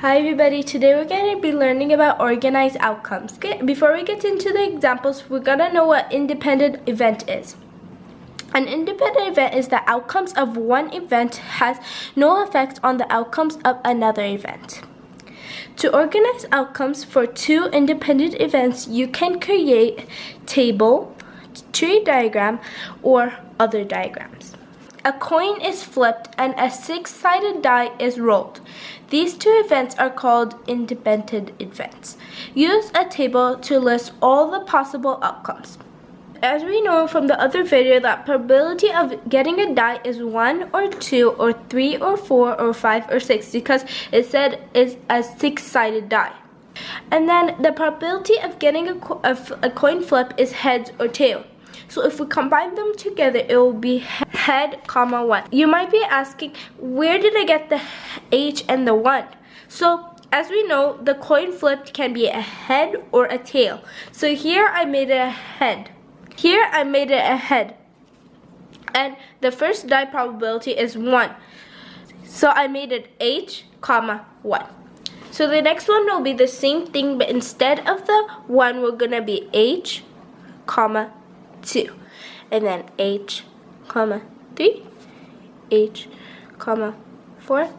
Hi everybody, today we're going to be learning about organized outcomes. Okay, before we get into the examples, we're going to know what independent event is. An independent event is the outcomes of one event has no effect on the outcomes of another event. To organize outcomes for two independent events, you can create table, tree diagram, or other diagrams. A coin is flipped and a six-sided die is rolled. These two events are called independent events. Use a table to list all the possible outcomes. As we know from the other video, that probability of getting a die is 1 or 2 or 3 or 4 or 5 or 6 because it said it's a six-sided die. And then the probability of getting a coin flip is heads or tail. So if we combine them together, it will be head, comma, 1. You might be asking, where did I get the H and the 1? So as we know, the coin flipped can be a head or a tail. So here I made it a head. Here I made it a head. And the first die probability is 1. So I made it H, comma, 1. So the next one will be the same thing, but instead of the 1, we're going to be H, comma, 2, and then H, comma, 3, H, comma, 4,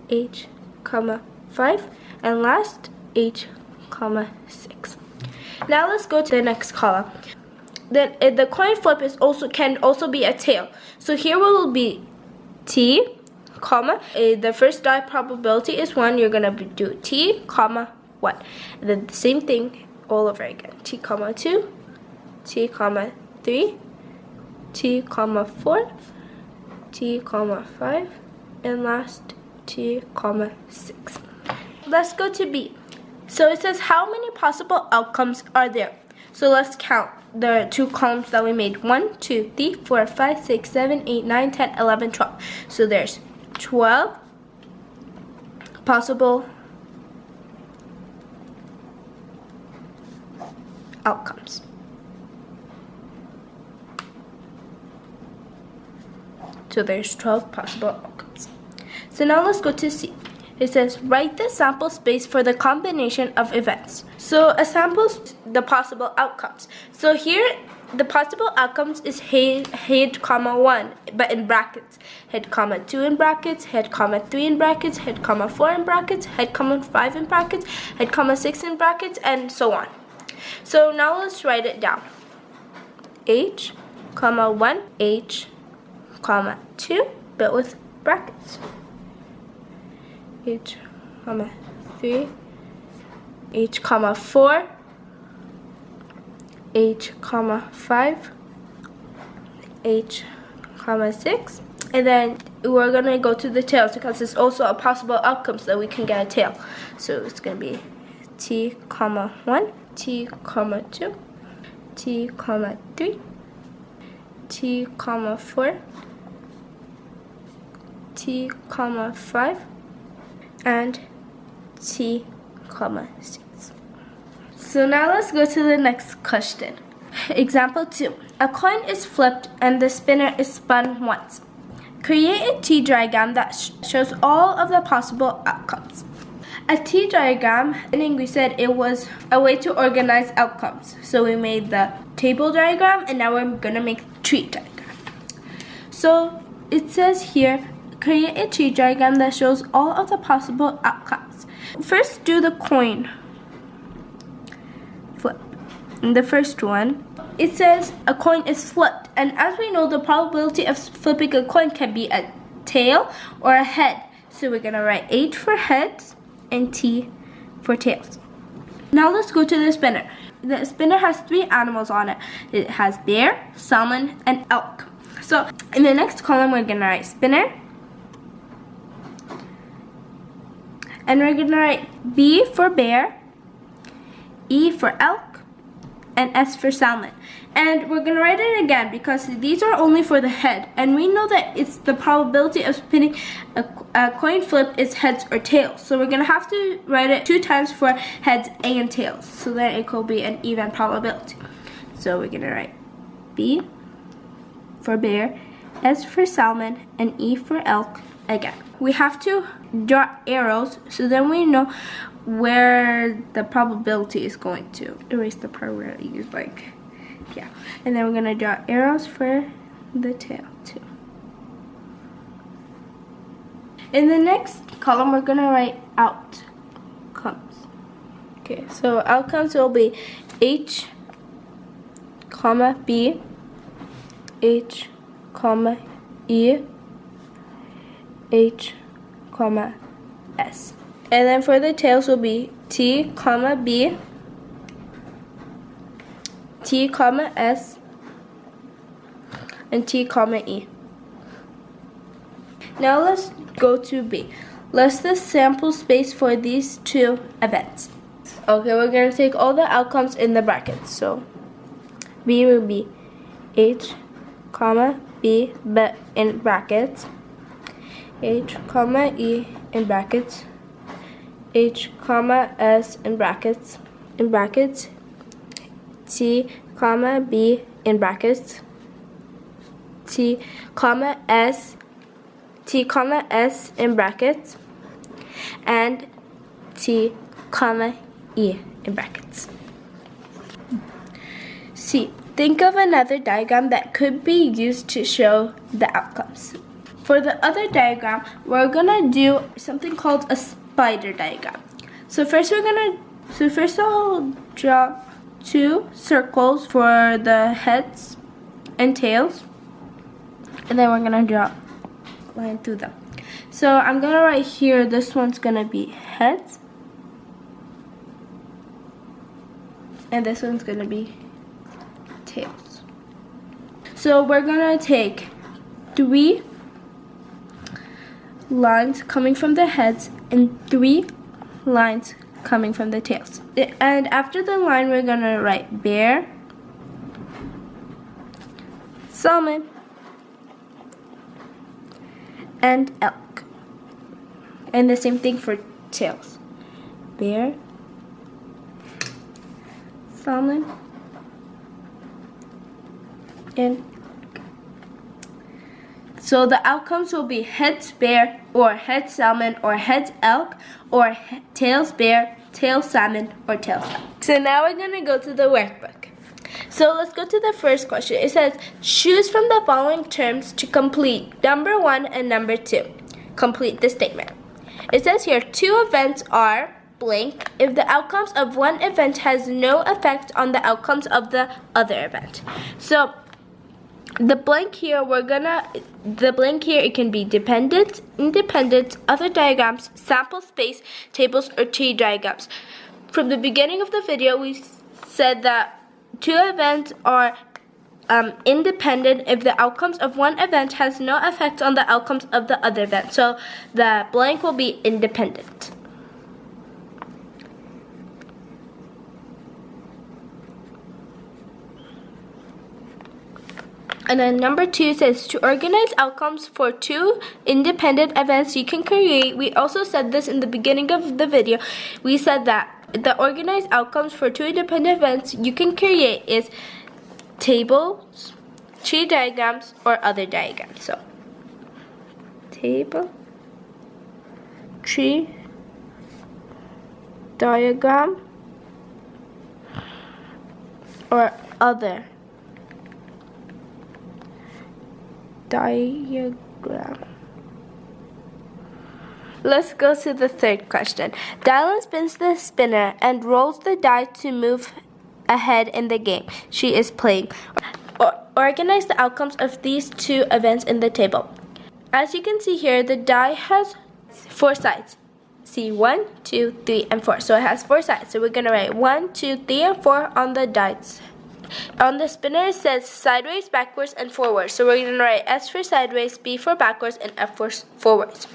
H, comma, 5, and last H, comma, 6. Now let's go to the next column. Then the coin flip can also be a tail. So here will be T, comma, the first die probability is 1. You're gonna do T, comma, 1, and then the same thing all over again. T, comma, 2. T, comma, 3, T, comma, 4, T, comma, 5, and last T, comma, 6. Let's go to B. So it says how many possible outcomes are there? So let's count the two columns that we made. 1, 2, 3, 4, 5, 6, 7, 8, 9, 10, 11, 12. So there's 12 possible outcomes. So there's 12 possible outcomes. So now let's go to C. It says write the sample space for the combination of events. So a sample, the possible outcomes. So here the possible outcomes is head, comma, 1, but in brackets. Head, comma, 2 in brackets, head, comma, 3 in brackets, head, comma, 4 in brackets, head, comma, 5 in brackets, head, comma, 6 in brackets, and so on. So now let's write it down. H, comma, 1, H, comma, 2, but with brackets. H, comma, 3, H, comma, 4, H, comma, 5, H, comma, 6, and then we're gonna go to the tails because it's also a possible outcome so that we can get a tail. So it's gonna be T, comma, 1, T, comma, 2, T, comma, 3, T, comma, 4, T, comma, 5, and T, comma, 6. So now let's go to the next question. Example 2. A coin is flipped and the spinner is spun once. Create a T diagram that shows all of the possible outcomes. A T diagram, meaning we said it was a way to organize outcomes. So we made the table diagram and now we're gonna make the tree diagram. So it says here, create a tree diagram that shows all of the possible outcomes. First, do the coin flip. In the first one, it says a coin is flipped. And as we know, the probability of flipping a coin can be a tail or a head. So we're going to write H for heads and T for tails. Now let's go to the spinner. The spinner has 3 animals on it. It has bear, salmon, and elk. So in the next column, we're going to write spinner. And we're going to write B for bear, E for elk, and S for salmon. And we're going to write it again because these are only for the head. And we know that it's the probability of spinning a coin flip is heads or tails. So we're going to have to write it 2 times for heads and tails. So then it will be an even probability. So we're going to write B for bear, S for salmon, and E for elk again. We have to draw arrows so then we know where the probability is going to. Erase the part where I use yeah. And then we're gonna draw arrows for the tail too. In the next column, we're gonna write outcomes. Okay, so outcomes will be H, comma B, H, comma E, H, comma S. And then for the tails will be T, comma B, T, comma S, and T, comma E. Now let's go to B. List the sample space for these two events. Okay, we're going to take all the outcomes in the brackets. So B will be H, comma B, but in brackets, H, comma E in brackets, H, comma S in brackets, T, comma B in brackets, T, comma S, T, comma S in brackets, and T, comma E in brackets. C. Think of another diagram that could be used to show the outcomes. For the other diagram, we're gonna do something called a spider diagram. So first I'll draw two circles for the heads and tails, and then we're gonna draw a line through them. So I'm gonna write here, this one's gonna be heads, and this one's gonna be tails. So we're gonna take 3 lines coming from the heads and 3 lines coming from the tails. And after the line, we're gonna write bear, salmon, and elk. And the same thing for tails. Bear, salmon, and so the outcomes will be heads bear, or heads salmon, or heads elk, or tails bear, tails salmon, or tails elk. So now we're gonna go to the workbook. So let's go to the first question. It says, choose from the following terms to complete number 1 and number 2. Complete the statement. It says here, 2 events are blank if the outcomes of one event has no effect on the outcomes of the other event. So the blank here, it can be dependent, independent, other diagrams, sample space, tables, or tree diagrams. From the beginning of the video, we said that 2 events are independent if the outcomes of one event has no effect on the outcomes of the other event. So the blank will be independent. And then number 2 says, to organize outcomes for 2 independent events you can create. We also said this in the beginning of the video. We said that the organized outcomes for 2 independent events you can create is tables, tree diagrams, or other diagrams. So table, tree, diagram, or other diagram. Let's go to the third question. Dylan spins the spinner and rolls the die to move ahead in the game she is playing. Organize the outcomes of these 2 events in the table. As you can see here, the die has 4 sides. See, 1, 2, 3, and 4. So it has 4 sides. So we're going to write 1, 2, 3, and 4 on the dice. On the spinner, it says sideways, backwards, and forwards. So we're going to write S for sideways, B for backwards, and F for forwards.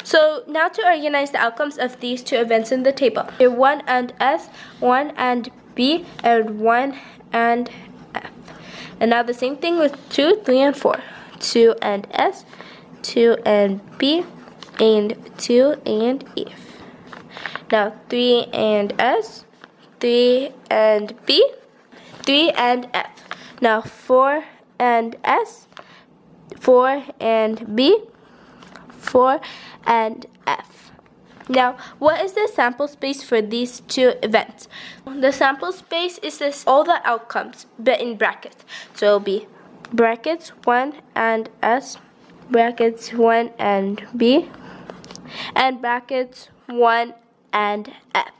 So now to organize the outcomes of these 2 events in the table. 1 and S, 1 and B, and 1 and F. And now the same thing with 2, 3, and 4. 2 and S, 2 and B, and 2 and F. Now 3 and S, 3 and B, 3 and F. Now 4 and S, 4 and B, 4 and F. Now, what is the sample space for these two events? The sample space is all the outcomes, but in brackets. So it'll be brackets 1 and S, brackets 1 and B, and brackets 1 and F.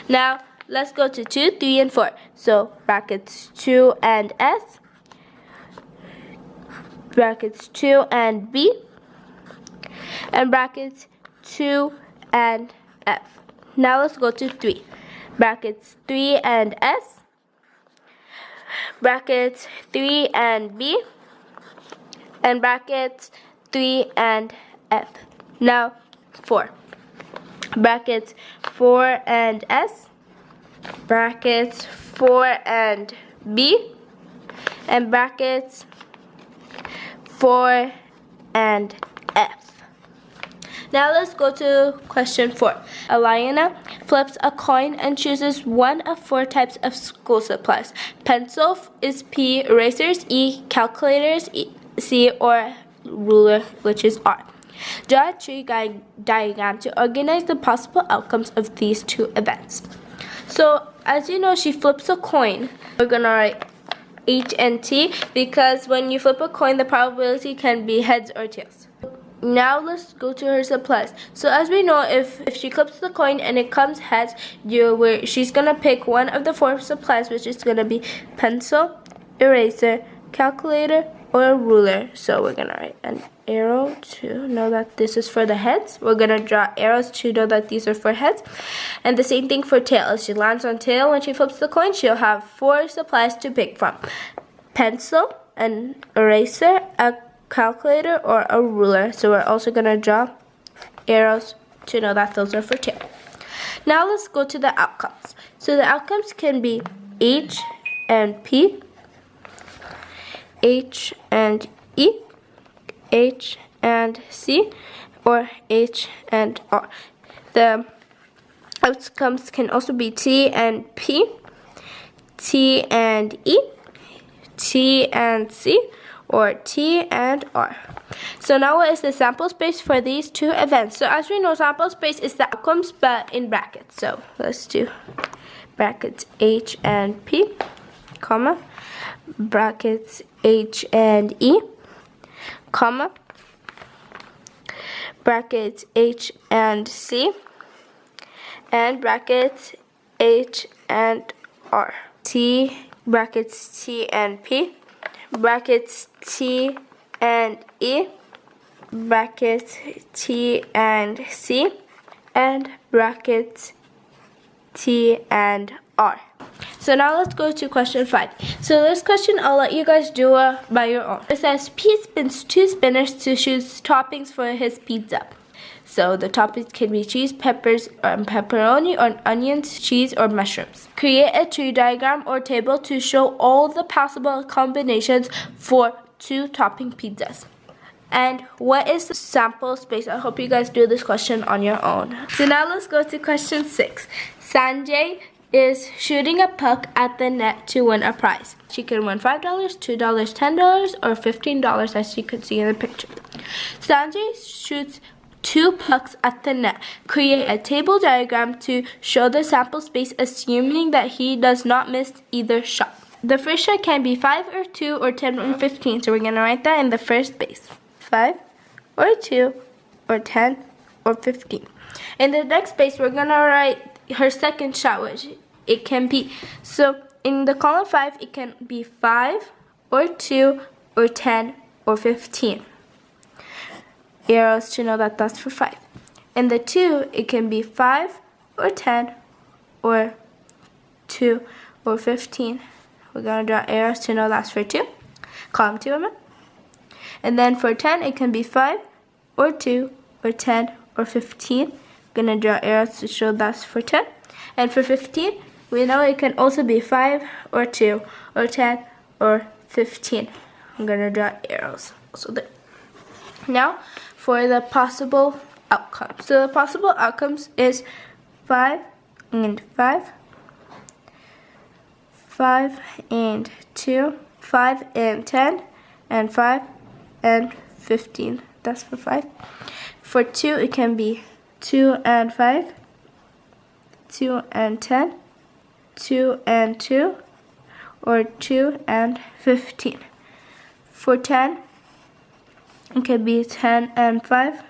Now, let's go to 2, 3, and 4. So brackets 2 and S, brackets 2 and B, and brackets 2 and F. Now let's go to 3. Brackets 3 and S, brackets 3 and B, and brackets 3 and F. Now 4. Brackets 4 and S, brackets 4 and B, and brackets 4 and F. Now let's go to question 4. Alina flips a coin and chooses one of 4 types of school supplies. Pencil is P, erasers E, calculators C, or ruler, which is R. Draw a tree diagram to organize the possible outcomes of these two events. So, as you know, she flips a coin. We're gonna write H and T because when you flip a coin, the probability can be heads or tails. Now let's go to her supplies. So as we know, if she flips the coin and it comes heads, she's gonna pick one of the 4 supplies, which is gonna be pencil, eraser, calculator, or a ruler. So we're gonna write an arrow to know that this is for the heads. We're gonna draw arrows to know that these are for heads. And the same thing for tail. If she lands on tail when she flips the coin, she'll have 4 supplies to pick from: pencil, an eraser, a calculator, or a ruler. So we're also gonna draw arrows to know that those are for tail. Now let's go to the outcomes. So the outcomes can be H and P, H and E, H and C, or H and R. The outcomes can also be T and P, T and E, T and C, or T and R. So now what is the sample space for these two events? So as we know, sample space is the outcomes but in brackets. So let's do brackets H and P, comma, brackets H and E, comma, brackets H and C, and brackets H and R. T, brackets T and P, brackets T and E, brackets T and C, and brackets T and R. So now let's go to question 5. So this question I'll let you guys do by your own. It says P spins 2 spinners to choose toppings for his pizza. So the toppings can be cheese, peppers, pepperoni, or onions, cheese, or mushrooms. Create a tree diagram or table to show all the possible combinations for 2 topping pizzas. And what is the sample space? I hope you guys do this question on your own. So now let's go to question 6. Sanjay is shooting a puck at the net to win a prize. She can win $5, $2, $10, or $15, as you can see in the picture. Sanjay shoots 2 pucks at the net. Create a table diagram to show the sample space, assuming that he does not miss either shot. The first shot can be 5 or 2 or 10 or 15, so we're going to write that in the first base. 5 or 2 or 10 or 15. In the next base, we're going to write her second shot, which it can be. So in the column 5, it can be 5 or 2 or 10 or 15. Arrows to know that that's for 5. In the 2, it can be 5 or 10 or 2 or 15. We're going to draw arrows to know that's for 2. Column 2, women. And then for 10, it can be 5 or 2 or 10 or 15. We're going to draw arrows to show that's for 10. And for 15, we know it can also be 5 or 2 or 10 or 15. I'm going to draw arrows also there. Now, for the possible outcomes. So the possible outcomes is 5 and 5, 5 and 2, 5 and 10, and 5 and 15. That's for 5. For 2, it can be 2 and 5, 2 and 10, 2 and 2, or 2 and 15. For 10, it can be 10 and 5,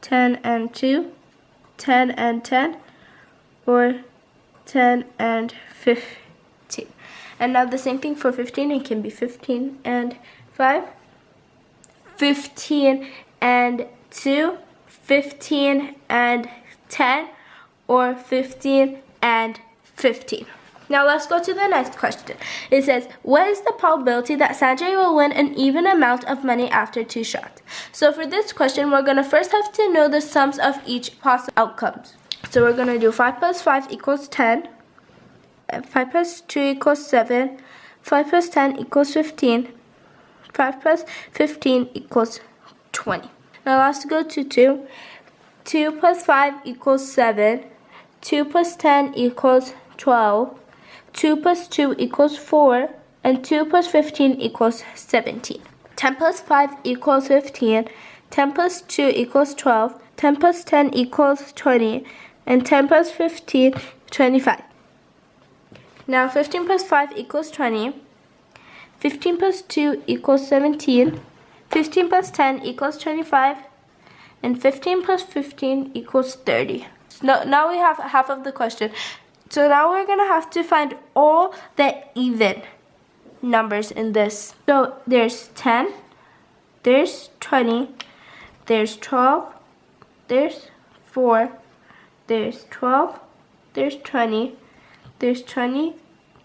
10 and 2, 10 and 10, or 10 and 15. And now the same thing for 15, it can be 15 and 5, 15 and 2, 15 and 10, or 15 and 15. Now let's go to the next question. It says, what is the probability that Sanjay will win an even amount of money after 2 shots? So for this question, we're going to first have to know the sums of each possible outcomes. So we're going to do 5 plus 5 equals 10, 5 plus 2 equals 7, 5 plus 10 equals 15, 5 plus 15 equals 20. Now let's go to 2. 2 plus 5 equals 7, 2 plus 10 equals 12, 2 plus 2 equals 4, and 2 plus 15 equals 17. 10 plus 5 equals 15, 10 plus 2 equals 12, 10 plus 10 equals 20, and 10 plus 15, 25. Now 15 plus 5 equals 20, 15 plus 2 equals 17, 15 plus 10 equals 25, and 15 plus 15 equals 30. Now we have half of the question. So now we're going to have to find all the even numbers in this. So there's 10, there's 20, there's 12, there's 4, there's 12, there's 20, there's 20,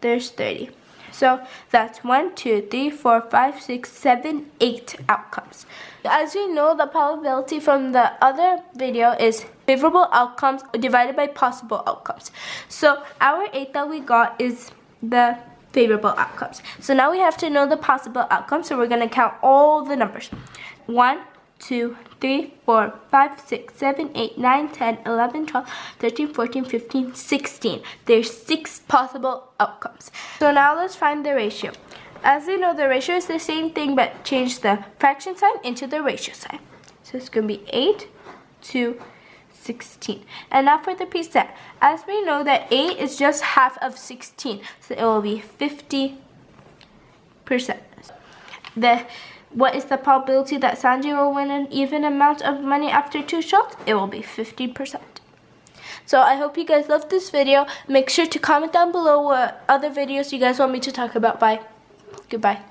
there's 30. So that's 1, 2, 3, 4, 5, 6, 7, 8 outcomes. As we know, the probability from the other video is favorable outcomes divided by possible outcomes. So our 8 that we got is the favorable outcomes. So now we have to know the possible outcomes. So we're going to count all the numbers. 1, 2, 3, 4, 5, 6, 7, 8, 9, 10, 11, 12, 13, 14, 15, 16. There's 6 possible outcomes. So now let's find the ratio. As we know, the ratio is the same thing, but change the fraction sign into the ratio sign. So it's going to be 8 to 16. And now for the percent. As we know that 8 is just half of 16, so it will be 50%. What is the probability that Sanjay will win an even amount of money after 2 shots? It will be 50%. So I hope you guys loved this video. Make sure to comment down below what other videos you guys want me to talk about. Bye. Goodbye.